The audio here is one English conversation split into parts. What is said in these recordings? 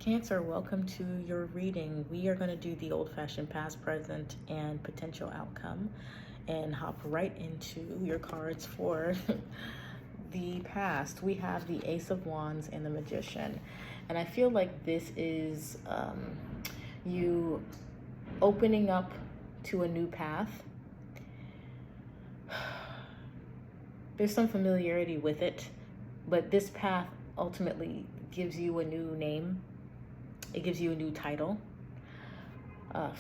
Cancer, welcome to your reading. We are going to do the old-fashioned past, present, and potential outcome and hop right into your cards for the past. We have the Ace of Wands and the Magician. And I feel like this is you opening up to a new path. There's some familiarity with it, but this path ultimately gives you a new name. It gives you a new title.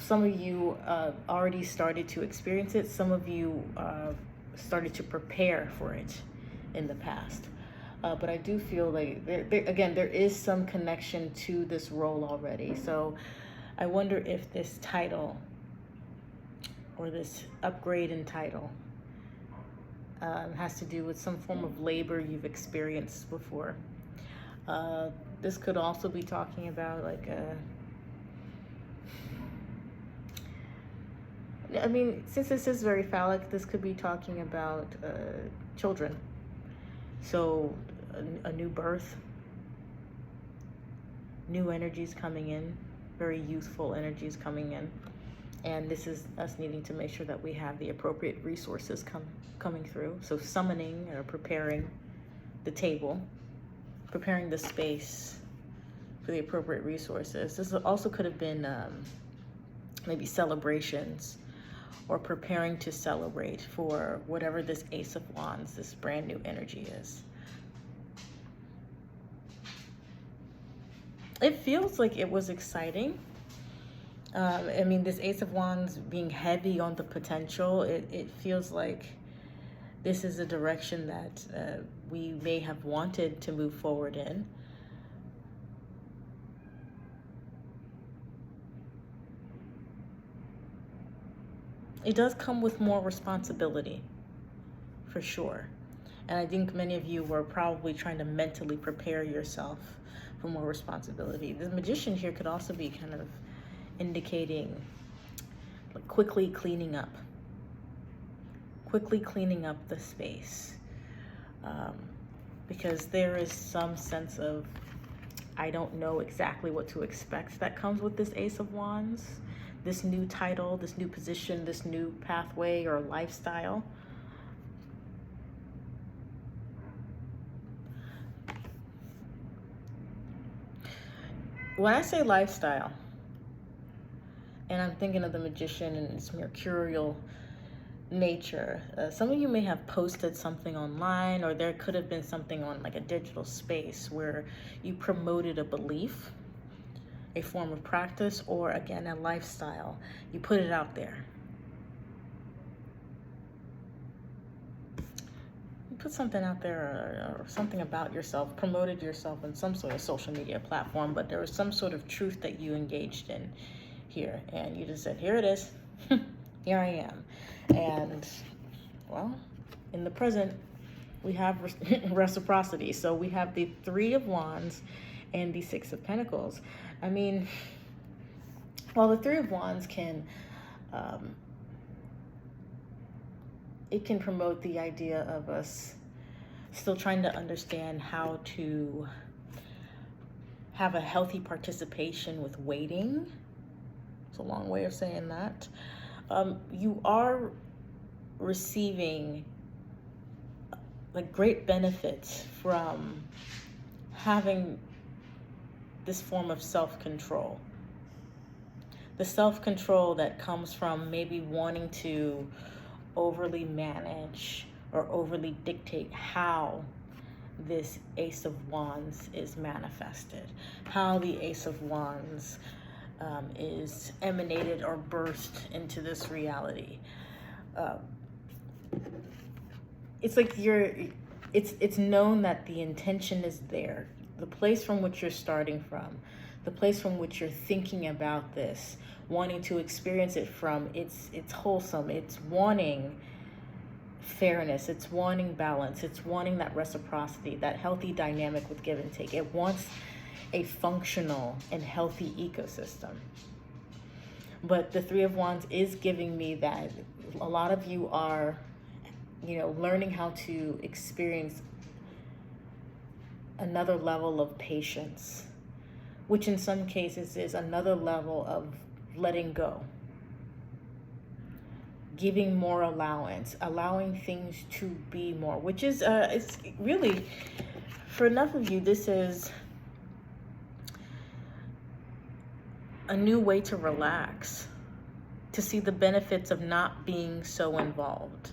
Some of you already started to experience it. Some of you started to prepare for it in the past. But I do feel like, there is some connection to this role already. So I wonder if this title or this upgrade in title has to do with some form of labor you've experienced before. This could also be talking about since this is very phallic, this could be talking about children. So a new birth, new energies coming in, very youthful energies coming in. And this is us needing to make sure that we have the appropriate resources coming through. So summoning or preparing the table, preparing the space for the appropriate resources. This also could have been maybe celebrations or preparing to celebrate for whatever this Ace of Wands, this brand new energy is. It feels like it was exciting. This Ace of Wands being heavy on the potential, it feels like this is a direction that we may have wanted to move forward in. It does come with more responsibility, for sure. And I think many of you were probably trying to mentally prepare yourself for more responsibility. The Magician here could also be kind of indicating like quickly cleaning up the space. Because there is some sense of, I don't know exactly what to expect that comes with this Ace of Wands, this new title, this new position, this new pathway or lifestyle. When I say lifestyle, and I'm thinking of the Magician and its mercurial nature, some of you may have posted something online, or there could have been something on like a digital space where you promoted a belief, a form of practice, or again, a lifestyle. You put it out there. You put something out there or something about yourself, promoted yourself in some sort of social media platform, but there was some sort of truth that you engaged in here, and you just said, here it is. Here I am. And well, in the present, we have reciprocity. So we have the Three of Wands and the Six of Pentacles. While the Three of Wands can, it can promote the idea of us still trying to understand how to have a healthy participation with waiting. It's a long way of saying that. You are receiving like great benefits from having this form of self-control. The self-control that comes from maybe wanting to overly manage or overly dictate how this Ace of Wands is manifested, how the Ace of Wands is emanated or burst into this reality. It's like it's known that the intention is there, the place from which you're starting from, the place from which you're thinking about this, wanting to experience it from. It's wholesome. It's wanting fairness. It's wanting balance. It's wanting that reciprocity, that healthy dynamic with give and take. It wants a functional and healthy ecosystem. But the Three of Wands is giving me that a lot of you are, learning how to experience another level of patience which in some cases is another level of letting go, giving more allowance, allowing things to be more, which is it's really, for enough of you, this is a new way to relax, to see the benefits of not being so involved,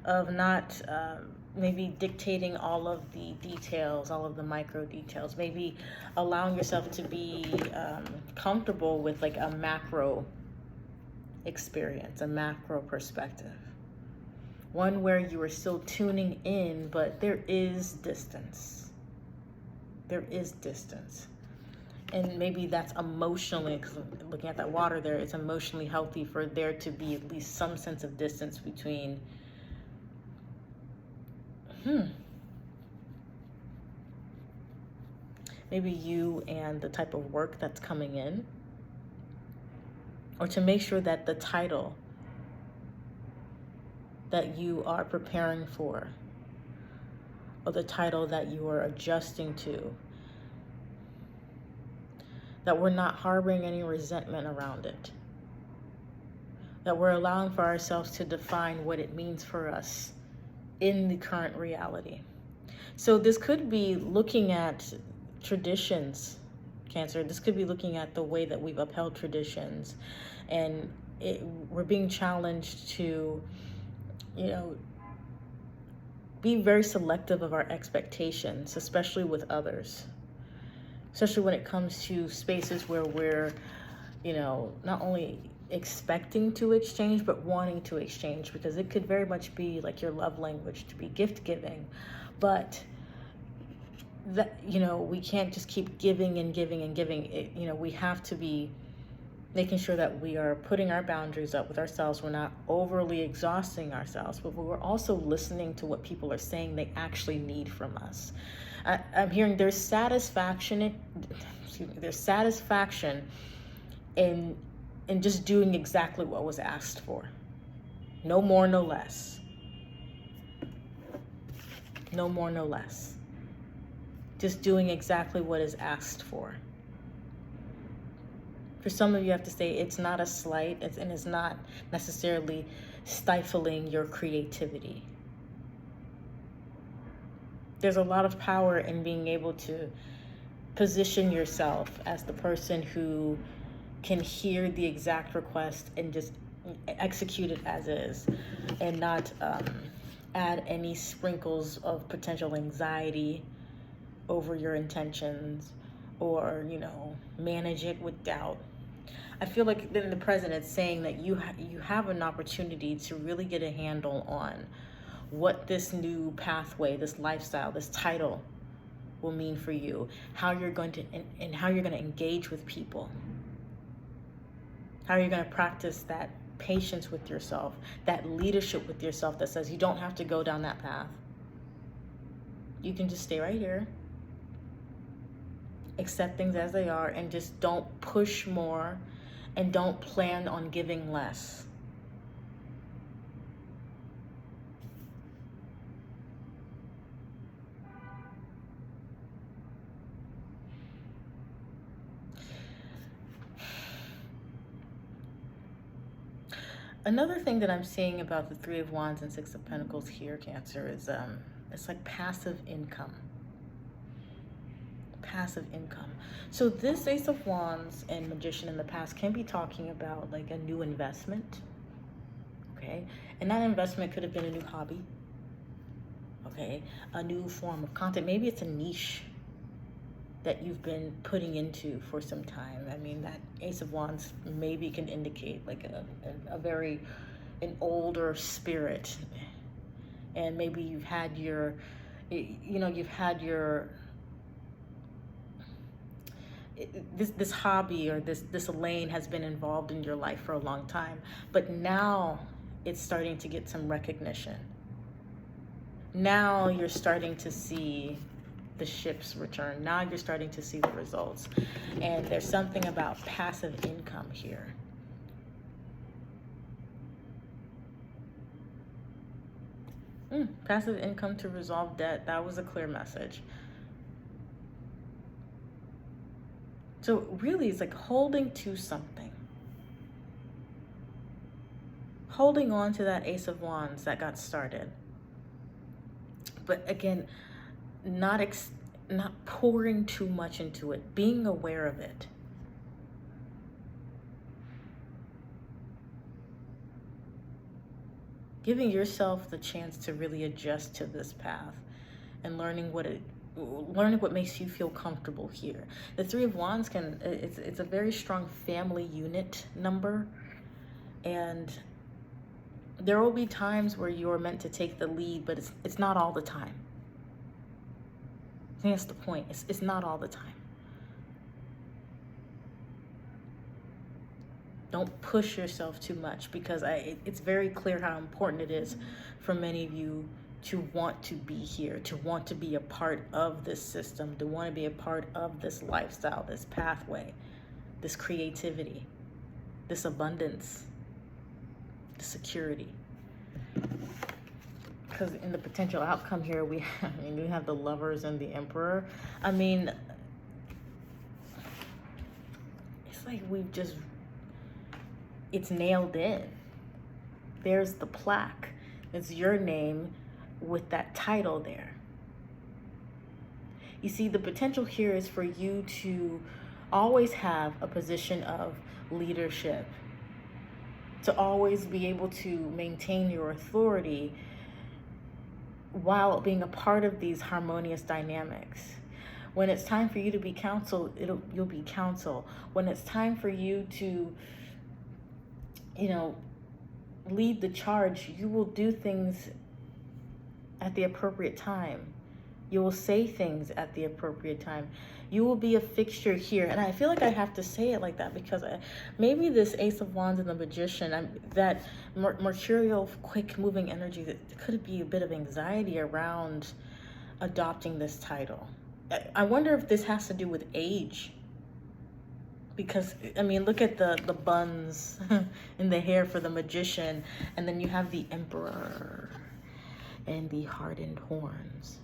of not maybe dictating all of the details, all of the micro details, maybe allowing yourself to be comfortable with like a macro experience, a macro perspective. One where you are still tuning in, but there is distance. There is distance. And maybe that's emotionally, because looking at that water there, it's emotionally healthy for there to be at least some sense of distance between maybe you and the type of work that's coming in, or to make sure that the title that you are preparing for, or the title that you are adjusting to, that we're not harboring any resentment around it, that we're allowing for ourselves to define what it means for us in the current reality. So this could be looking at traditions, Cancer. This could be looking at the way that we've upheld traditions, and we're being challenged to, be very selective of our expectations, especially with others, especially when it comes to spaces where we're, not only expecting to exchange, but wanting to exchange, because it could very much be like your love language to be gift giving, but that, we can't just keep giving and giving and giving. We have to be making sure that we are putting our boundaries up with ourselves. We're not overly exhausting ourselves, but we're also listening to what people are saying they actually need from us. I'm hearing there's satisfaction in just doing exactly what was asked for. No more, no less. No more, no less. Just doing exactly what is asked for. For some of you, I have to say it's not a slight, and it's not necessarily stifling your creativity. There's a lot of power in being able to position yourself as the person who can hear the exact request and just execute it as is, and not add any sprinkles of potential anxiety over your intentions, or manage it with doubt. I feel like then the president's saying that you have an opportunity to really get a handle on what this new pathway, this lifestyle, this title will mean for you, how you're going to and how you're going to engage with people, how you're going to practice that patience with yourself, that leadership with yourself that says you don't have to go down that path. You can just stay right here, accept things as they are, and just don't push more, and don't plan on giving less. Another thing that I'm seeing about the Three of Wands and Six of Pentacles here, Cancer, is it's like passive income. Passive income. So this Ace of Wands and Magician in the past can be talking about like a new investment, okay? And that investment could have been a new hobby, okay? A new form of content. Maybe it's a niche that you've been putting into for some time. I mean, that Ace of Wands maybe can indicate like an older spirit, and maybe you've had your, this hobby or this lane has been involved in your life for a long time, but now it's starting to get some recognition. Now you're starting to see the ships return. Now you're starting to see the results. And there's something about passive income here. Passive income to resolve debt. That was a clear message. So really, it's like holding to something. Holding on to that Ace of Wands that got started. But again, not pouring too much into it, being aware of it. Giving yourself the chance to really adjust to this path and learning what makes you feel comfortable here. The Three of Wands it's a very strong family unit number, and there will be times where you're meant to take the lead, but it's not all the time. I think that's the point. It's not all the time. Don't push yourself too much, because it's very clear how important it is for many of you to want to be here, to want to be a part of this system, to want to be a part of this lifestyle, this pathway, this creativity, this abundance, the security. Because in the potential outcome here, we have the Lovers and the Emperor. I mean, it's like it's nailed in. There's the plaque. It's your name with that title there. You see, the potential here is for you to always have a position of leadership, to always be able to maintain your authority while being a part of these harmonious dynamics. When it's time for you to be counsel, you'll be counsel. When it's time for you to, lead the charge, you will do things at the appropriate time. You will say things at the appropriate time. You will be a fixture here. And I feel like I have to say it like that because maybe this Ace of Wands and the Magician, that mercurial, quick-moving energy, that could be a bit of anxiety around adopting this title. I wonder if this has to do with age. Because, I mean, look at the buns in the hair for the Magician. And then you have the Emperor and the hardened horns.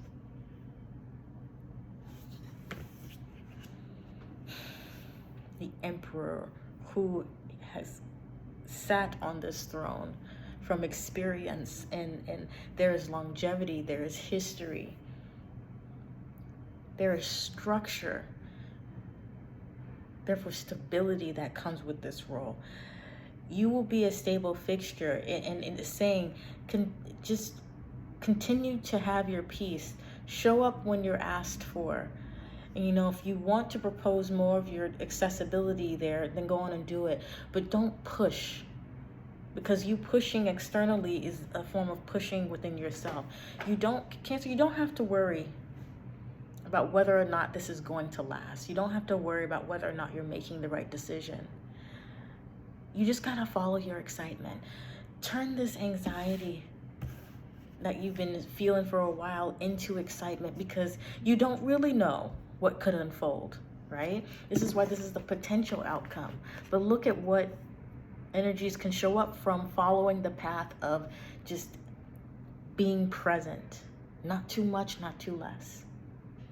The Emperor, who has sat on this throne from experience, and there is longevity, there is history, there is structure, therefore stability that comes with this role. You will be a stable fixture, and saying, just continue to have your peace. Show up when you're asked for. And, if you want to propose more of your accessibility there, then go on and do it. But don't push, because you pushing externally is a form of pushing within yourself. Cancer, you don't have to worry about whether or not this is going to last. You don't have to worry about whether or not you're making the right decision. You just gotta follow your excitement. Turn this anxiety that you've been feeling for a while into excitement, because you don't really know what could unfold, right? This is why this is the potential outcome. But look at what energies can show up from following the path of just being present. Not too much, not too less.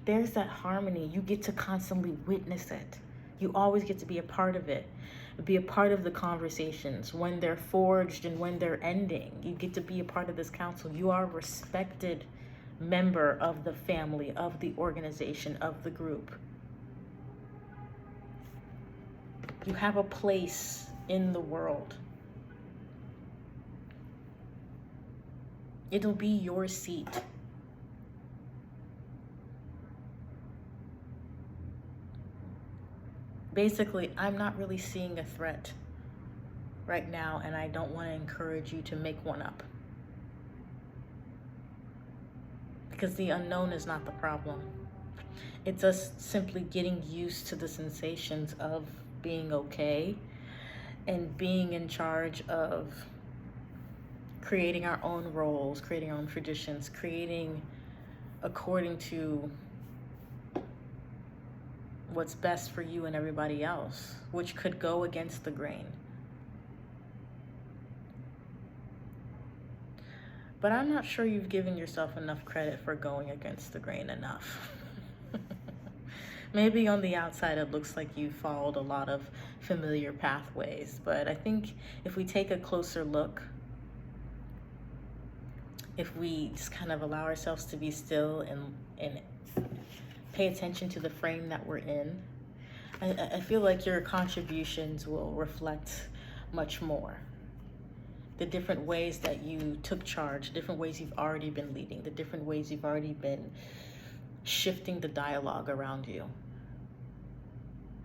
There's that harmony. You get to constantly witness it. You always get to be a part of it. Be a part of the conversations when they're forged and when they're ending. You get to be a part of this council. You are a respected member of the family, of the organization, of the group. You have a place in the world. It'll be your seat. Basically, I'm not really seeing a threat right now, and I don't want to encourage you to make one up. Because the unknown is not the problem. It's us simply getting used to the sensations of being okay and being in charge of creating our own roles, creating our own traditions, creating according to what's best for you and everybody else, which could go against the grain. But I'm not sure you've given yourself enough credit for going against the grain enough. Maybe on the outside it looks like you followed a lot of familiar pathways, but I think if we take a closer look, if we just kind of allow ourselves to be still and pay attention to the frame that we're in, I feel like your contributions will reflect much more. The different ways that you took charge, different ways you've already been leading, the different ways you've already been shifting the dialogue around you,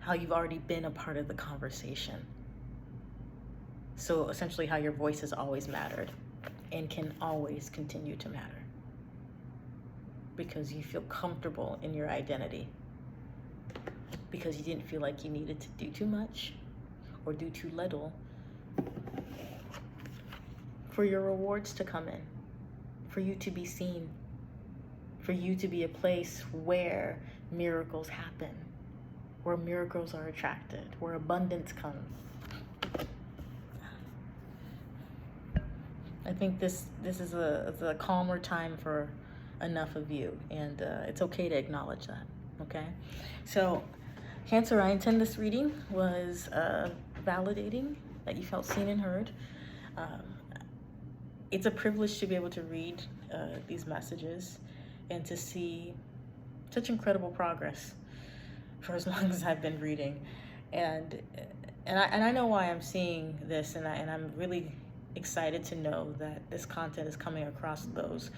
how you've already been a part of the conversation. So essentially how your voice has always mattered and can always continue to matter because you feel comfortable in your identity, because you didn't feel like you needed to do too much or do too little for your rewards to come in, for you to be seen, for you to be a place where miracles happen, where miracles are attracted, where abundance comes. I think this is a calmer time for enough of you, and it's okay to acknowledge that, okay? So, Cancer, I intend this reading was validating that you felt seen and heard. It's a privilege to be able to read these messages and to see such incredible progress for as long as I've been reading, and I know why I'm seeing this, and I'm really excited to know that this content is coming across those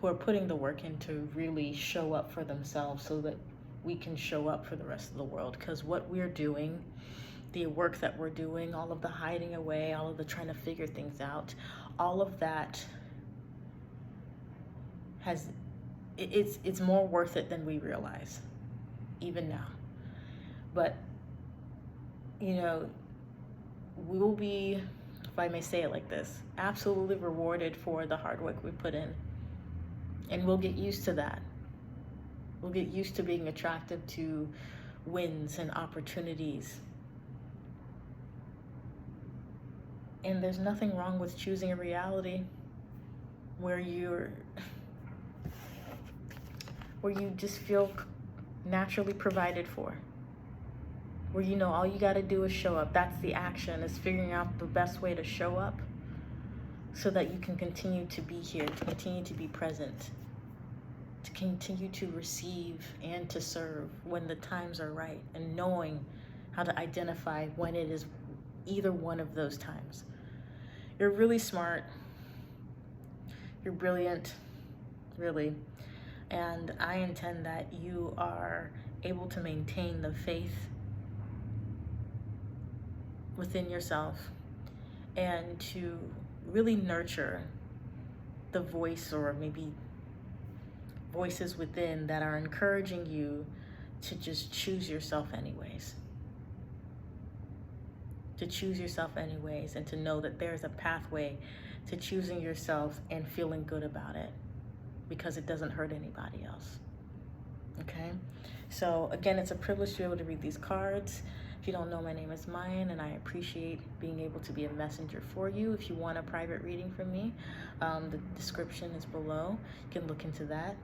who are putting the work in to really show up for themselves so that we can show up for the rest of the world. Because what we're doing, the work that we're doing, all of the hiding away, all of the trying to figure things out, all of that it's more worth it than we realize, even now. But, you know, we will be, if I may say it like this, absolutely rewarded for the hard work we put in. And we'll get used to that. We'll get used to being attracted to wins and opportunities. And there's nothing wrong with choosing a reality where you just feel naturally provided for. Where you know all you got to do is show up. That's the action, is figuring out the best way to show up so that you can continue to be here, to continue to be present, to continue to receive and to serve when the times are right, and knowing how to identify when it is either one of those times. You're really smart. You're brilliant, really. And I intend that you are able to maintain the faith within yourself and to really nurture the voice, or maybe voices within, that are encouraging you to just choose yourself anyways. To choose yourself anyways, and to know that there's a pathway to choosing yourself and feeling good about it, because it doesn't hurt anybody else. Okay? So again, it's a privilege to be able to read these cards. If you don't know, my name is Mayan, and I appreciate being able to be a messenger for you. If you want a private reading from me, the description is below. You can look into that.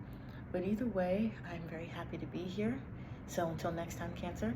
But either way, I'm very happy to be here. So until next time, Cancer,